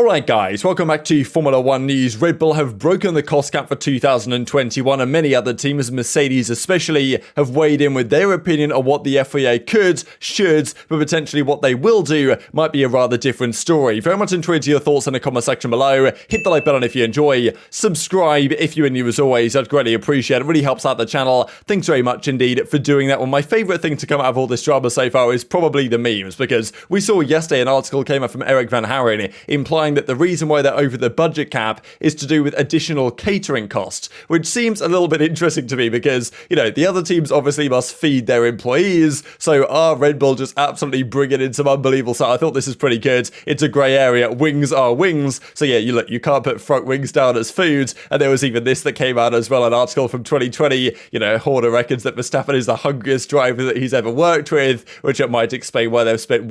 Alright guys, welcome back to Formula 1 news. Red Bull have broken the cost cap for 2021 and many other teams, Mercedes especially, have weighed in with their opinion on what the FIA could, should, but potentially what they will do might be a rather different story. Very much intrigued your thoughts in the comment section below. Hit the like button if you enjoy. Subscribe if you're new as always. I'd greatly appreciate it. It really helps out the channel. Thanks very much indeed for doing that. Well, my favourite thing to come out of all this drama so far is probably the memes, because we saw yesterday an article came out from Eric Van Haren implying that the reason why they're over the budget cap is to do with additional catering costs, which seems a little bit interesting to me because, you know, the other teams obviously must feed their employees, so are Red Bull just absolutely bringing in some unbelievable stuff? I thought this is pretty good. It's a grey area. Wings are wings. So yeah, you can't put front wings down as food. And there was even this that came out as well, an article from 2020, you know, Horner reckons that Verstappen is the hungriest driver that he's ever worked with, which it might explain why they've spent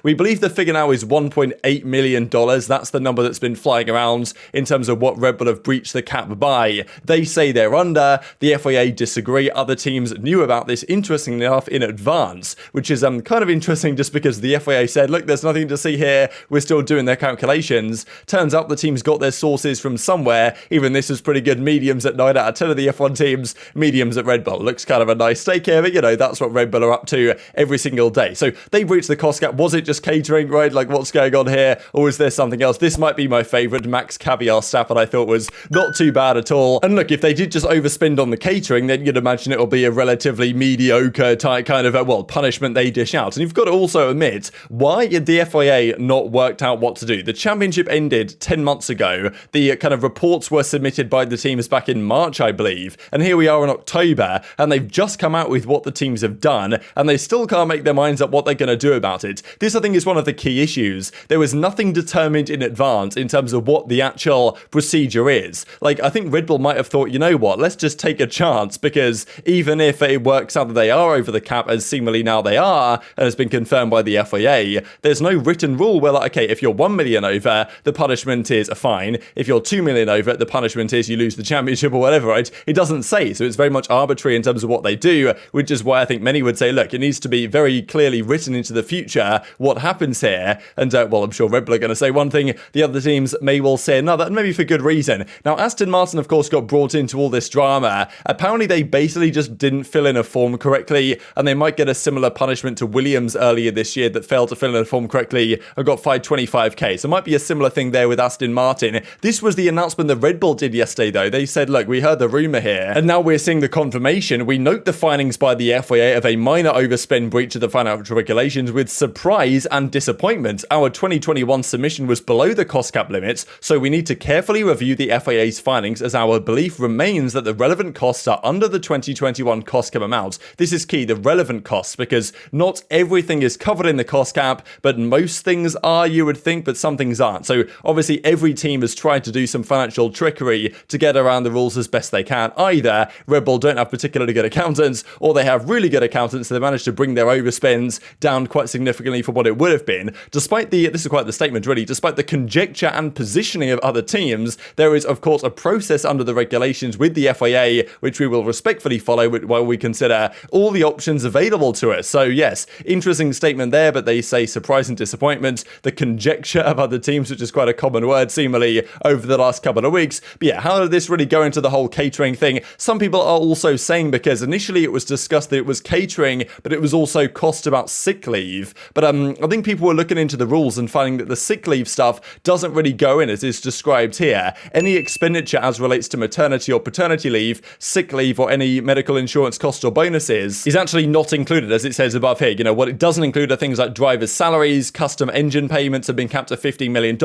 we believe the figure now is $1.8 million. That's the number that's been flying around in terms of what Red Bull have breached the cap by. They say they're under. The FIA disagree. Other teams knew about this, interestingly enough, in advance, which is kind of interesting just because the FIA said, look, there's nothing to see here. We're still doing their calculations. Turns out the teams got their sources from somewhere. Even this was pretty good. Mediums at 9 out of 10 of the F1 teams. Mediums at Red Bull. Looks kind of a nice stake here, but you know, that's what Red Bull are up to every single day. So they breached the cost cap. Was it just catering, right? Like, what's going on here? Or is there something else? This might be my favourite. Max Caviar Stafford I thought was not too bad at all. And look, if they did just overspend on the catering, then you'd imagine it'll be a relatively mediocre type kind of, punishment they dish out. And you've got to also admit, why had the FIA not worked out what to do? The championship ended 10 months ago. The kind of reports were submitted by the teams back in March, I believe. And here we are in October, and they've just come out with what the teams have done, and they still can't make their minds up what they're going to do about it. This, I think, is one of the key issues. There was nothing determined in advance in terms of what the actual procedure is. Like, I think Red Bull might have thought, you know what, let's just take a chance, because even if it works out that they are over the cap, as seemingly now they are, and has been confirmed by the FIA, there's no written rule where, like, okay, if you're 1 million over, the punishment is a fine. If you're 2 million over, the punishment is you lose the championship or whatever, right? It doesn't say, so it's very much arbitrary in terms of what they do, which is why I think many would say, look, it needs to be very clearly written into the future what happens here. And, well, I'm sure Red Bull are going to say one thing, the other teams may well say another, and maybe for good reason. Now, Aston Martin, of course, got brought into all this drama. Apparently, they basically just didn't fill in a form correctly, and they might get a similar punishment to Williams earlier this year that failed to fill in a form correctly and got fined 25k. So it might be a similar thing there with Aston Martin. This was the announcement that Red Bull did yesterday, though. They said, look, we heard the rumour here, and now we're seeing the confirmation. We note the findings by the FIA of a minor overspend breach of the financial regulations with surprise and disappointment. Our 2021 submission was below the cost cap limits, so we need to carefully review the FIA's findings, as our belief remains that the relevant costs are under the 2021 cost cap amount. This is key, the relevant costs, because not everything is covered in the cost cap, but most things are, you would think, but some things aren't. So obviously every team has tried to do some financial trickery to get around the rules as best they can. Either Red Bull don't have particularly good accountants, or they have really good accountants, so they managed to bring their overspends down quite significantly from what it would have been. Despite the, this is quite the statement really, despite the conjecture and positioning of other teams, there is of course a process under the regulations with the FIA, which we will respectfully follow while we consider all the options available to us. So yes, interesting statement there, but they say surprise and disappointment, the conjecture of other teams, which is quite a common word seemingly over the last couple of weeks. But yeah, how did this really go into the whole catering thing? Some people are also saying, because initially it was discussed that it was catering, but it was also cost about sick leave. But I think people were looking into the rules and finding that the sick leave stuff doesn't really go in as is described here. Any expenditure as relates to maternity or paternity leave, sick leave, or any medical insurance costs or bonuses is actually not included, as it says above here. You know, what it doesn't include are things like drivers' salaries, custom engine payments have been capped at $15 million,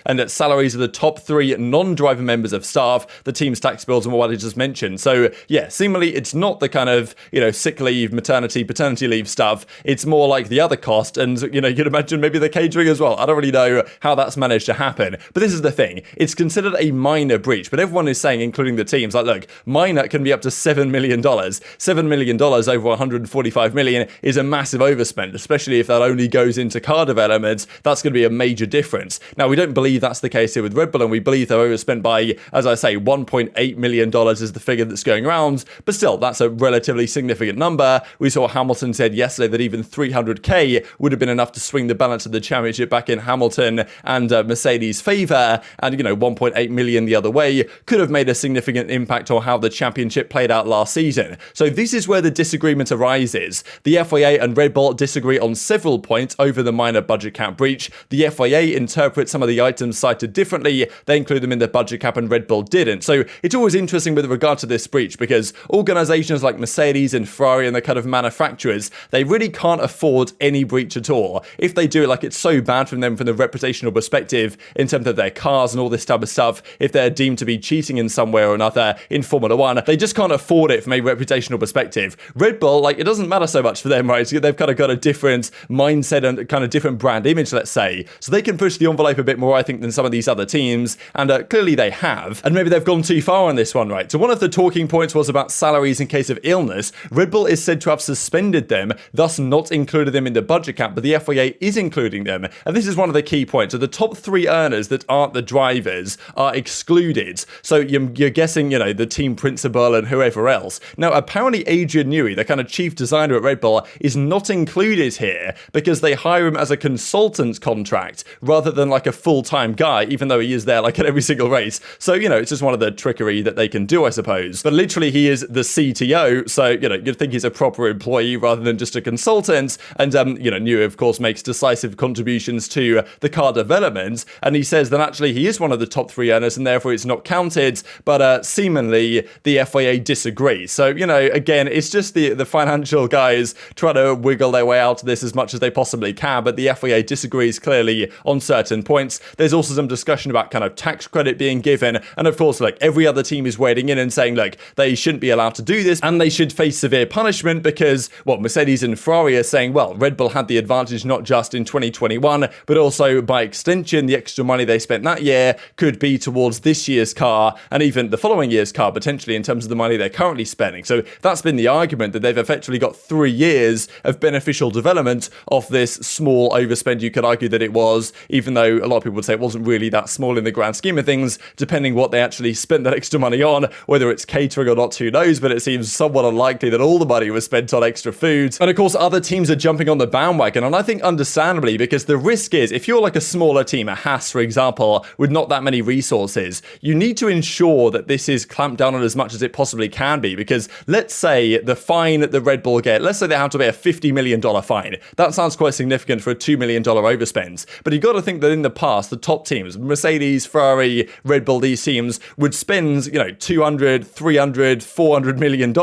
and that salaries of the top 3 non-driver members of staff, the team's tax bills, and what I just mentioned. So yeah, seemingly it's not the kind of, you know, sick leave, maternity, paternity leave stuff. It's more like the other cost, and, you know, you'd imagine maybe the catering as well. I don't really know how that's managed to happen, but this is the thing. It's considered a minor breach, but everyone is saying, including the teams, like, look, minor can be up to $7 million. $7 million over 145 million is a massive overspend, especially if that only goes into car development. That's going to be a major difference. Now, we don't believe that's the case here with Red Bull, and we believe they're overspent by, as I say, $1.8 million is the figure that's going around, but still, that's a relatively significant number. We saw Hamilton said yesterday that even 300k would have been enough to swing the balance of the championship back in Hamilton and Mercedes' favour, and 1.8 million the other way, could have made a significant impact on how the championship played out last season. So this is where the disagreement arises. The FIA and Red Bull disagree on several points over the minor budget cap breach. The FIA interprets some of the items cited differently. They include them in the budget cap and Red Bull didn't. So it's always interesting with regard to this breach, because organisations like Mercedes and Ferrari and the kind of manufacturers, they really can't afford any breach at all. If they do it, like, it's so bad from them from the reputational perspective in terms of their cars and all this type of stuff. If they're deemed to be cheating in some way or another in Formula 1, they just can't afford it from a reputational perspective. Red Bull, like, it doesn't matter so much for them, right? So they've kind of got a different mindset and kind of different brand image, let's say. So they can push the envelope a bit more, I think, than some of these other teams, and clearly they have. And maybe they've gone too far on this one, right? So one of the talking points was about salaries in case of illness. Red Bull is said to have suspended them, thus not included them in the budget cap, but the FIA is including them. And this is one of the key points. So the top 3 earners that aren't the drivers are excluded. So you're guessing, the team principal and whoever else. Now, apparently Adrian Newey, the kind of chief designer at Red Bull, is not included here because they hire him as a consultant contract rather than like a full-time guy, even though he is there like at every single race. So, it's just one of the trickery that they can do, I suppose. But literally he is the CTO, so, you'd think he's a proper employee rather than just a consultant. And, Newey, of course, makes decisive contributions to the car development. And he says that actually he is one of the top 3 earners and therefore it's not counted. But seemingly the FIA disagree. So, again, it's just the financial guys try to wiggle their way out of this as much as they possibly can. But the FIA disagrees clearly on certain points. There's also some discussion about kind of tax credit being given. And of course, like, every other team is wading in and saying, look, they shouldn't be allowed to do this and they should face severe punishment because, well, Mercedes and Ferrari are saying, well, Red Bull had the advantage not just in 2021, but also by extension, the extra money they spent that year could be towards this year's car and even the following year's car, potentially, in terms of the money they're currently spending. So that's been the argument, that they've effectively got 3 years of beneficial development off this small overspend. You could argue that it was, even though a lot of people would say it wasn't really that small in the grand scheme of things, depending what they actually spent that extra money on, whether it's catering or not, who knows, but it seems somewhat unlikely that all the money was spent on extra food. And of course, other teams are jumping on the bandwagon, and I think understandably, because the risk is, if you're like a smaller team, a Haas, for example, with not that many resources, you need to ensure that this is clamped down on as much as it possibly can be, because let's say the fine that the Red Bull get, let's say they have to pay a $50 million fine. That sounds quite significant for a $2 million overspend. But you've got to think that in the past, the top teams, Mercedes, Ferrari, Red Bull, these teams would spend, $200, $300, $400 million.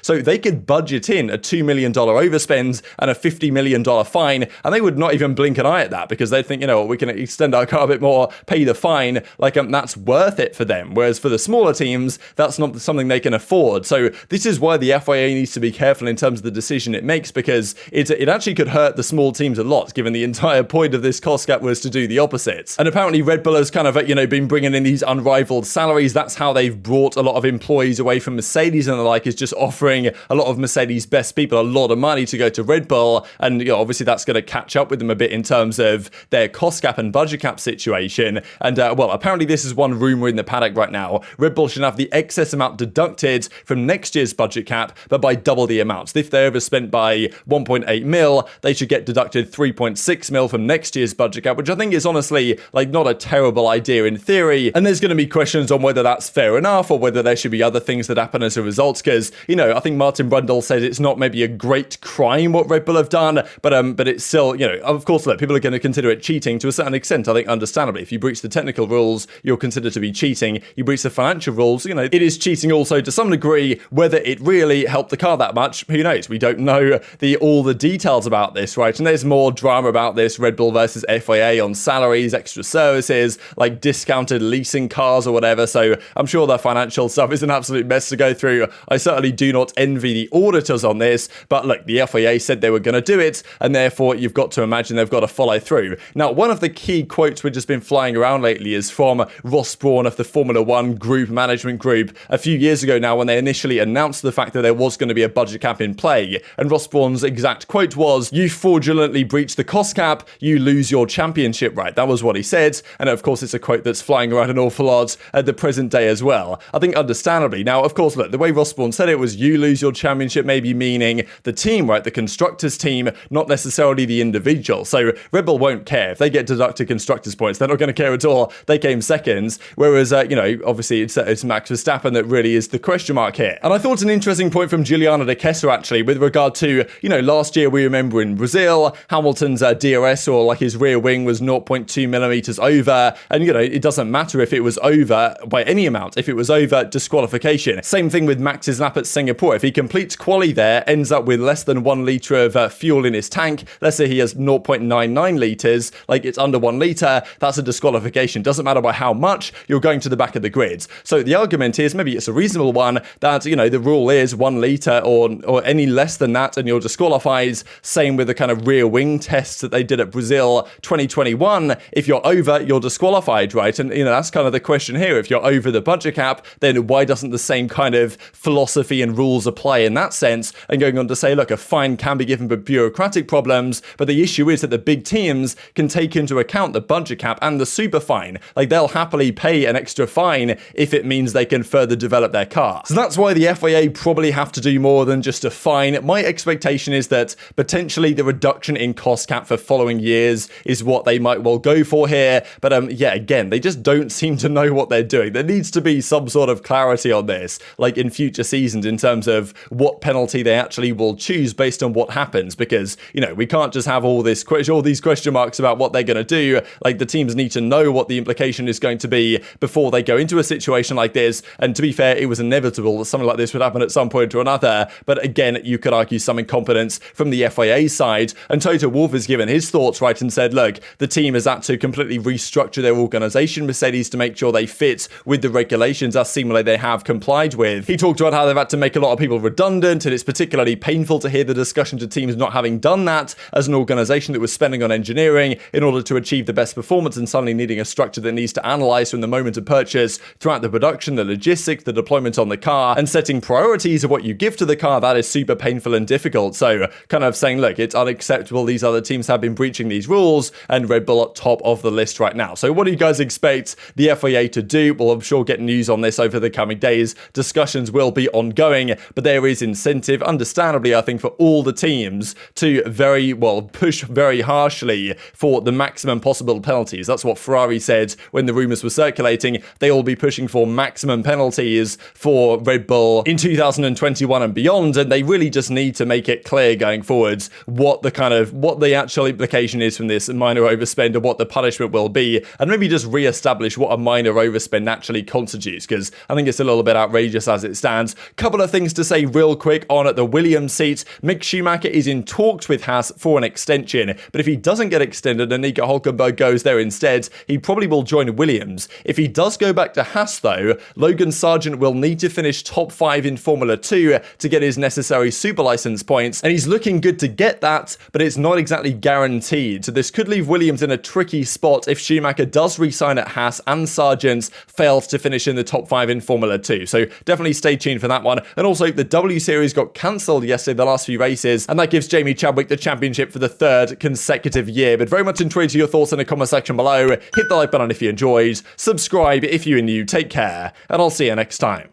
So they could budget in a $2 million overspend and a $50 million fine, and they would not even blink an eye at that because they think, we can extend our car a bit more, pay the fine, that's worth it for them. Whereas for the smaller teams, that's not something they can afford. So this is why the FIA needs to be careful in terms of the decision it makes, because it actually could hurt the small teams a lot, given the entire point of this cost cap was to do the opposite. And apparently Red Bull has kind of, been bringing in these unrivaled salaries. That's how they've brought a lot of employees away from Mercedes and the like, is just offering a lot of Mercedes' best people a lot of money to go to Red Bull. And, obviously that's going to catch up with them a bit in terms of their cost cap and budget cap situation. And, apparently this is one rumour in the paddock right now. Red Bull should have the excess amount deducted from next year's budget cap, but by double the amount. So if they overspent by 1.8 mil, they should get deducted 3.6 mil from next year's budget cap, which I think is honestly not a terrible idea in theory. And there's going to be questions on whether that's fair enough or whether there should be other things that happen as a result, because, I think Martin Brundle said it's not maybe a great crime what Red Bull have done, but it's still, of course, look, people are going to consider it cheating to a certain extent, I think, understandably. If you breach the technical rules, you're considered to be cheating. You breach the financial rules, it is cheating also to some degree. Whether it really helped the car that much, who knows? We don't know all the details about this, right? And there's more drama about this, Red Bull versus FIA on salaries, extra services, like discounted leasing cars or whatever. So I'm sure the financial stuff is an absolute mess to go through. I certainly do not envy the auditors on this, but look, the FIA said they were going to do it, and therefore you've got to imagine they've got to follow through. Now, one of the key quotes which has been flying around lately is from Ross Brawn of the Formula One group, management group, a few years ago now, when they initially announced the fact that there was going to be a budget cap in play. And Ross Brawn's exact quote was, "You fraudulently breach the cost cap, you lose your championship right." That was what he said. And of course, it's a quote that's flying around an awful lot at the present day as well. I think understandably. Now, of course, look, the way Ross Brawn said it was, you lose your championship, maybe meaning the team, right? The constructors team, not necessarily the individual. So Red Bull won't care. If they get deducted constructors points. They're not going to care at all. They came seconds. Whereas, obviously it's Max Verstappen that really is the question mark here. And I thought an interesting point from Giuliano de Kessler, actually, with regard to, last year we remember in Brazil, Hamilton's DRS, or like his rear wing, was 0.2 millimeters over. And, it doesn't matter if it was over by any amount. If it was over, disqualification. Same thing with Max's lap at Singapore. If he completes quali there, ends up with less than 1 litre of fuel in his tank, let's say he has 0.99 litres, like it's under 1 litre, that's a disqualification. Doesn't matter by how much, you're going to the back of the grids. So the argument is, maybe it's a reasonable one, that, the rule is 1 litre or any less than that, and you're disqualified. Same with the kind of rear wing tests that they did at Brazil 2021. If you're over, you're disqualified, right? And, that's kind of the question here. If you're over the budget cap, then why doesn't the same kind of philosophy and rules apply in that sense? And going on to say, look, a fine can be given for bureaucratic problems, but the issue is that the big teams can take into account the budget cap and the super fine. Like, they'll happily pay an extra fine if it means they can further develop their car. So that's why the FIA probably have to do more than just a fine. My expectation is that potentially the reduction in cost cap for following years is what they might well go for here. But again, they just don't seem to know what they're doing. There needs to be some sort of clarity on this, like in future seasons, in terms of what penalty they actually will choose based on what happens, because, we can't just have all these question marks about what they're going to do. Like, the teams need to know what the implication is going to be before they go into a situation like this. And to be fair, it was inevitable that something like this would happen at some point or another. But again, you could argue some incompetence from the FIA side. And Toto Wolff has given his thoughts, right, and said, look, the team has had to completely restructure their organisation, Mercedes, to make sure they fit with the regulations as seemingly they have complied with. He talked about how they've had to make a lot of people redundant, and it's particularly painful to hear the discussion to teams not having done that as an organisation that was spending on engineering in order to achieve the best performance, and suddenly needing a structure that needs to analyse from the moment of purchase throughout the production, the logistics, the deployment on the car, and setting priorities of what you give to the car. That is super painful and difficult. So kind of saying, look, it's unacceptable. These other teams have been breaching these rules, and Red Bull at top of the list right now. So what do you guys expect the FIA to do? Well, I'm sure get news on this over the coming days. Discussions will be ongoing, but there is incentive, understandably, I think, for all the teams to push very harshly for the maximum possible penalties. That's what Ferrari said when the rumours were circulating. They will be pushing for maximum penalties for Red Bull in 2021 and beyond, and they really just need to make it clear going forwards what the actual implication is from this minor overspend, and what the punishment will be, and maybe just re-establish what a minor overspend actually constitutes, because I think it's a little bit outrageous as it stands. Couple of things to say real quick on at the Williams seat. Mick Schumacher is in talks with Haas for an extension, but if he doesn't get extended and Nico Hülkenberg goes there instead, he probably will join Williams. If he does go back to Haas though, Logan Sargeant will need to finish top 5 in Formula 2 to get his necessary super license points, and he's looking good to get that, but it's not exactly guaranteed. So this could leave Williams in a tricky spot if Schumacher does re-sign at Haas and Sargeant fails to finish in the top 5 in Formula 2. So definitely stay tuned for that one. And also, the W Series got cancelled yesterday, the last few races, and that gives Jamie Chadwick the championship for the 3rd consecutive year. But very much intrigued to your thoughts in the comment section below. Hit the like button if you enjoyed, subscribe if you're new, take care, and I'll see you next time.